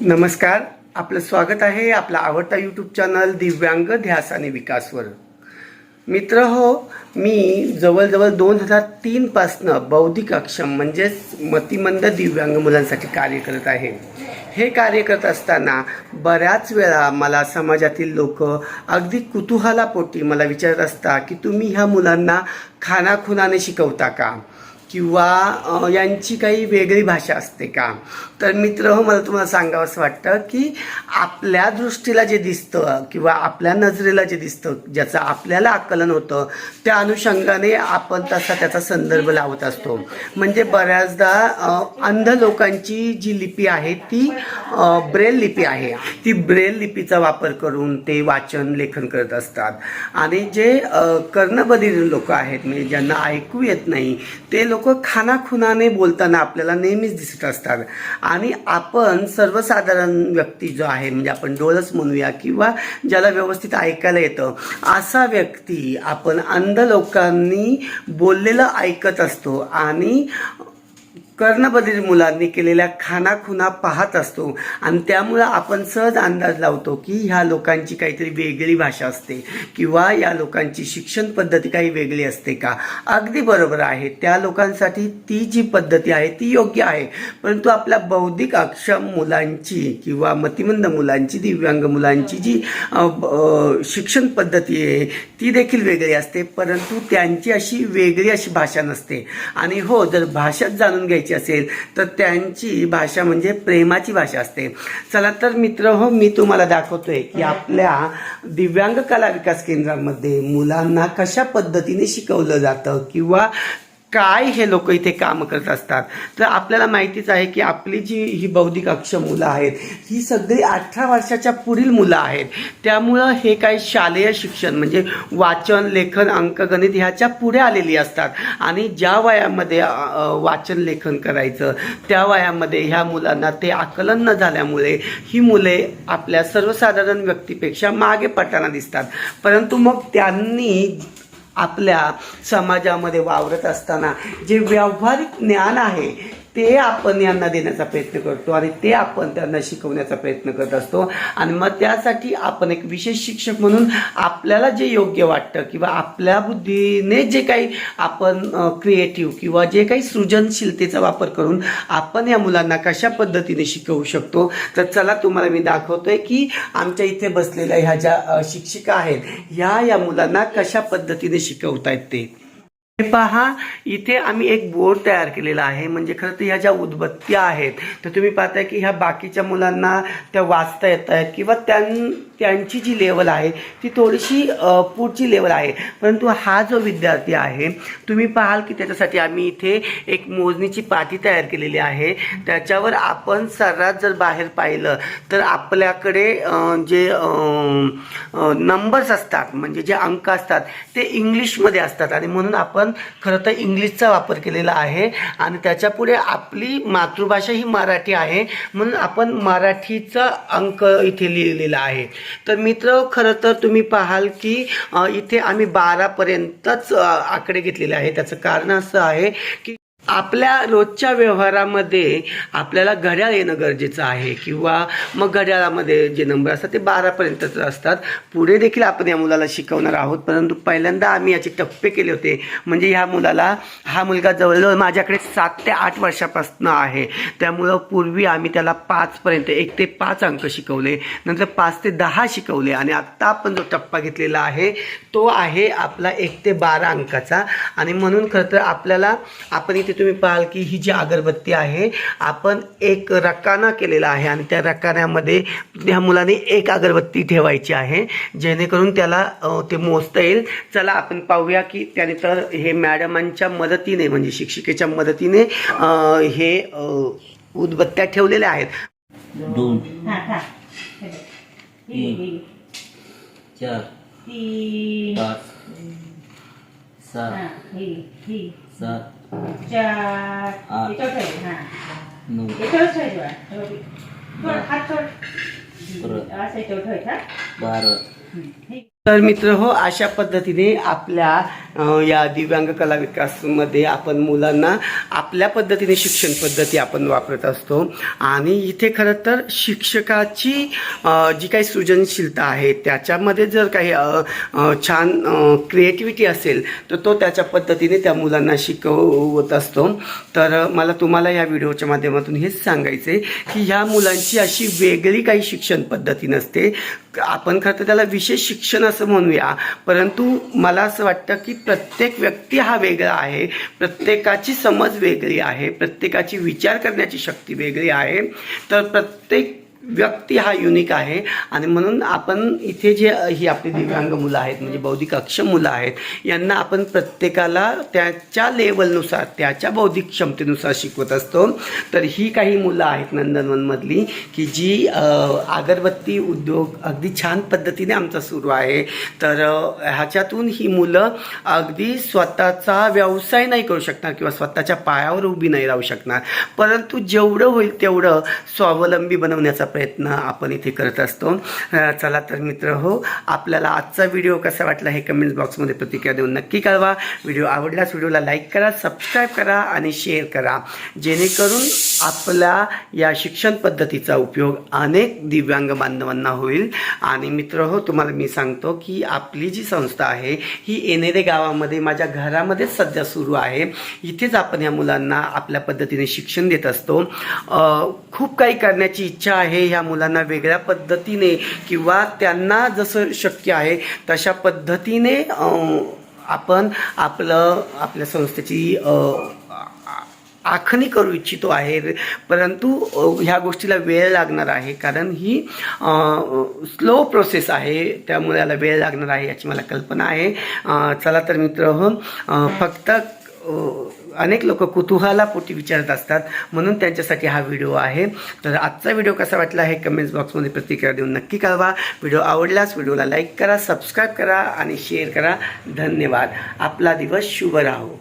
नमस्कार, आपलं स्वागत आहे आपला आवडता यूट्यूब चॅनल दिव्यांग ध्यास आणि विकासवर. मित्र हो, मी जवळजवळ 2003 पासनं बौद्धिक अक्षम म्हणजेच मतिमंद दिव्यांग मुलांसाठी कार्य करत आहे. हे कार्य करत असताना बऱ्याच वेळा मला समाजातील लोक अगदी कुतूहलापोटी मला विचारत असतात की तुम्ही ह्या मुलांना खानाखुनाने शिकवता का, किंवा यांची काही वेगळी भाषा असते का. तर मित्र हो, मला तुम्हाला सांगावं असं वाटतं की आपल्या दृष्टीला जे दिसतं किंवा आपल्या नजरेला जे दिसतं, ज्याचं आपल्याला आकलन होतं, त्या अनुषंगाने आपण त्याचा संदर्भ लावत असतो. म्हणजे बऱ्याचदा अंध लोकांची जी लिपी आहे ती ब्रेल लिपी आहे. ती ब्रेल लिपीचा वापर करून ते वाचन लेखन करत असतात. आणि जे कर्णबधिर लोक आहेत, म्हणजे ज्यांना ऐकू येत नाही, ते लोक खानाखुनाने बोलताना आपल्याला नेहमीच दिसत असतात. आणि आपण सर्वसाधारण व्यक्ती जो आहे, म्हणजे आपण डोळस म्हणूया किंवा ज्याला व्यवस्थित ऐकायला येतं, असा व्यक्ती आपण अंध लोकांनी बोललेलं ऐकत असतो आणि कर्णबधिर मुलांनी केलेल्या खानाखुना पाहत असतो. आणि त्यामुळं आपण सहज अंदाज लावतो की ह्या लोकांची काहीतरी वेगळी भाषा असते किंवा या लोकांची शिक्षण पद्धती काही वेगळी असते का. अगदी बरोबर आहे, त्या लोकांसाठी ती जी पद्धती आहे ती योग्य आहे. परंतु आपल्या बौद्धिक अक्षम मुलांची किंवा मतिमंद मुलांची, दिव्यांग मुलांची जी शिक्षण पद्धती आहे ती देखील वेगळी असते. परंतु त्यांची अशी वेगळी अशी भाषा नसते. आणि हो, जर भाषाच जाणून घ्यायची असेल तर त्यांची भाषा म्हणजे प्रेमाची भाषा असते. चला तर मित्र हो, मी तुम्हाला दाखवतोय की आपल्या दिव्यांग कला विकास केंद्रामध्ये मुलांना कशा पद्धतीने शिकवलं जातं किंवा काय हे लोक इथे काम करत असतात. तर आपल्याला माहितीच आहे की आपली जी ही बौद्धिक अक्षम मुलं आहेत ही सगळी 18 वर्षाच्या पुढील मुलं आहेत. त्यामुळं हे काही शालेय शिक्षण म्हणजे वाचन, लेखन, अंकगणित ह्याच्या पुढे आलेली असतात. आणि ज्या वयामध्ये वाचन लेखन करायचं त्या वयामध्ये ह्या मुलांना ते आकलन न झाल्यामुळे ही मुले आपल्या सर्वसाधारण व्यक्तीपेक्षा मागे पडताना दिसतात. परंतु मग त्यांनी आपल्या समाजामध्ये वावरत असताना जे व्यावहारिक ज्ञान आहे ते आपण यांना देण्याचा प्रयत्न करतो आणि ते आपण त्यांना शिकवण्याचा प्रयत्न करत असतो. आणि मग त्यासाठी आपण एक विशेष शिक्षक म्हणून आपल्याला जे योग्य वाटतं किंवा आपल्या बुद्धीने जे काही आपण क्रिएटिव्ह किंवा जे काही सृजनशीलतेचा वापर करून आपण या मुलांना कशा पद्धतीने शिकवू शकतो. तर चला तुम्हाला मी दाखवतोय की आमच्या इथे बसलेल्या ह्या ज्या शिक्षिका आहेत ह्या या मुलांना कशा पद्धतीने शिकवतायत ते. हे पहा, इथे आम्ही एक बोर्ड तयार केलेला आहे. म्हणजे खरं तर ह्या ज्या उदबत्त्या आहेत तर तुम्ही पाहताय की ह्या बाकीच्या मुलांना त्या वाचता येत आहेत किंवा त्यांची जी लेवल आहे ती थोडीशी पुढची लेवल आहे. परंतु हा जो विद्यार्थी आहे तुम्ही पाहाल की त्याच्यासाठी आम्ही इथे एक मोजणीची पाटी तयार केलेली आहे. त्याच्यावर आपण सर्रास जर बाहेर पाहिलं तर आपल्याकडे जे नंबर्स असतात, म्हणजे जे अंक असतात ते इंग्लिशमध्ये असतात. आणि म्हणून आपण खरं तर इंग्लिशचा वापर केलेला आहे. आणि त्याच्या पुढे आपली मातृभाषा ही मराठी आहे म्हणून आपण मराठीचा अंक इथे लिहिलेला आहे. तर मित्र, खरं तर तुम्ही पाहाल की इथे आम्ही 12 पर्यंतच आकडे घेतलेले आहे. त्याचं कारण असं आहे की आपल्या रोजच्या व्यवहारामध्ये आपल्याला घड्याळ येणं गरजेचं आहे किंवा मग घड्याळामध्ये जे नंबर असतात ते 12 पर्यंतच असतात. पुढे देखील आपण या मुलाला शिकवणार आहोत. परंतु पहिल्यांदा आम्ही याचे टप्पे केले होते. म्हणजे ह्या मुलाला, हा मुलगा जवळजवळ माझ्याकडे 7 ते 8 वर्षापासून आहे. त्यामुळं पूर्वी आम्ही त्याला 5 पर्यंत 1 ते 5 अंक शिकवले, नंतर 5 ते 10 शिकवले आणि आत्ता आपण जो टप्पा घेतलेला आहे तो आहे आपला 1 ते 12 अंकाचा. आणि म्हणून खरं तर आपल्याला, आपण इथे तुम्ही पाहाल की ही जी अगरबत्ती आहे आपण एक रकाना केलेला आहे आणि त्या रकान्यामध्ये ह्या मुलाने एक अगरबत्ती ठेवायची आहे जेणेकरून त्याला ते मोजता येईल. चला आपण पाहूया की त्याने तर हे मॅडमांच्या मदतीने, म्हणजे शिक्षिकेच्या मदतीने हे उदबत्त्या ठेवलेल्या आहेत. 2 3 4 5 6 7 8 9 10 11 12 तर मित्र हो, अशा पद्धतीने आपल्या या दिव्यांग कला विकासमध्ये आपण मुलांना आपल्या पद्धतीने शिक्षण पद्धती आपण वापरत असतो. आणि इथे खरं तर शिक्षकाची जी काही सृजनशीलता आहे त्याच्यामध्ये जर काही छान क्रिएटिव्हिटी असेल तर तो त्याच्या पद्धतीने त्या मुलांना शिकवत असतो. तर मला तुम्हाला या व्हिडिओच्या माध्यमातून हेच सांगायचं आहे की ह्या मुलांची अशी वेगळी काही शिक्षण पद्धती नसते. आपण खरं तर त्याला विशेष शिक्षण असं म्हणूया, परंतु मला असं वाटतं की प्रत्येक व्यक्ती हा वेगळा आहे, प्रत्येकाची समज वेगळी आहे, प्रत्येकाची विचार करण्याची शक्ती वेगळी आहे. तर प्रत्येक व्यक्ती हा युनिक आहे. आणि म्हणून आपण इथे जे ही आपली दिव्यांग मुलं आहेत म्हणजे बौद्धिक अक्षम मुलं आहेत, यांना आपण प्रत्येकाला त्याच्या लेवलनुसार त्याच्या बौद्धिक क्षमतेनुसार शिकवत असतो. तर ही काही मुलं आहेत नंदनवनमधली की जी अगरबत्ती उद्योग अगदी छान पद्धतीने आमचा सुरू आहे. तर ह्याच्यातून ही मुलं अगदी स्वतःचा व्यवसाय नाही करू शकणार किंवा स्वतःच्या पायावर उभी नाही राहू शकणार, परंतु जेवढं होईल तेवढं स्वावलंबी बनवण्याचा प्रयत्न आपण इथे करत असतो. चला तर मित्र हो, आपल्याला आजचा व्हिडिओ कसा वाटला हे कमेंट्स बॉक्समध्ये प्रतिक्रिया देऊन नक्की कळवा. व्हिडिओ आवडल्यास व्हिडिओला लाईक करा, सबस्क्राईब करा आणि शेअर करा, जेणेकरून आपल्या या शिक्षण पद्धतीचा उपयोग अनेक दिव्यांग बांधवांना होईल. आणि मित्र हो, तुम्हाला मी सांगतो की आपली जी संस्था आहे ही येणेरे गावामध्ये माझ्या घरामध्येच सध्या सुरू आहे. इथेच आपण या मुलांना आपल्या पद्धतीने शिक्षण देत असतो. खूप काही करण्याची इच्छा आहे ह्या मुलांना वेगळ्या पद्धतीने किंवा त्यांना जसं शक्य आहे तशा पद्धतीने आपण आपल्या संस्थेची आखणी करू इच्छितो आहे. परंतु ह्या गोष्टीला वेळ लागणार आहे, कारण ही स्लो प्रोसेस आहे, त्यामुळे याला वेळ लागणार आहे याची मला कल्पना आहे. चला तर मित्र हो, फक्त अनेक लोक कुतूहलापोटी विचारत असतात म्हणून त्यांच्यासाठी हा व्हिडिओ आहे. तर आजचा व्हिडिओ कसा वाटला हे कमेंट्स बॉक्समध्ये प्रतिक्रिया देऊन नक्की कळवा. व्हिडिओ आवडल्यास व्हिडिओला लाईक करा, सबस्क्राईब करा आणि शेअर करा. धन्यवाद. आपला दिवस शुभ राहो.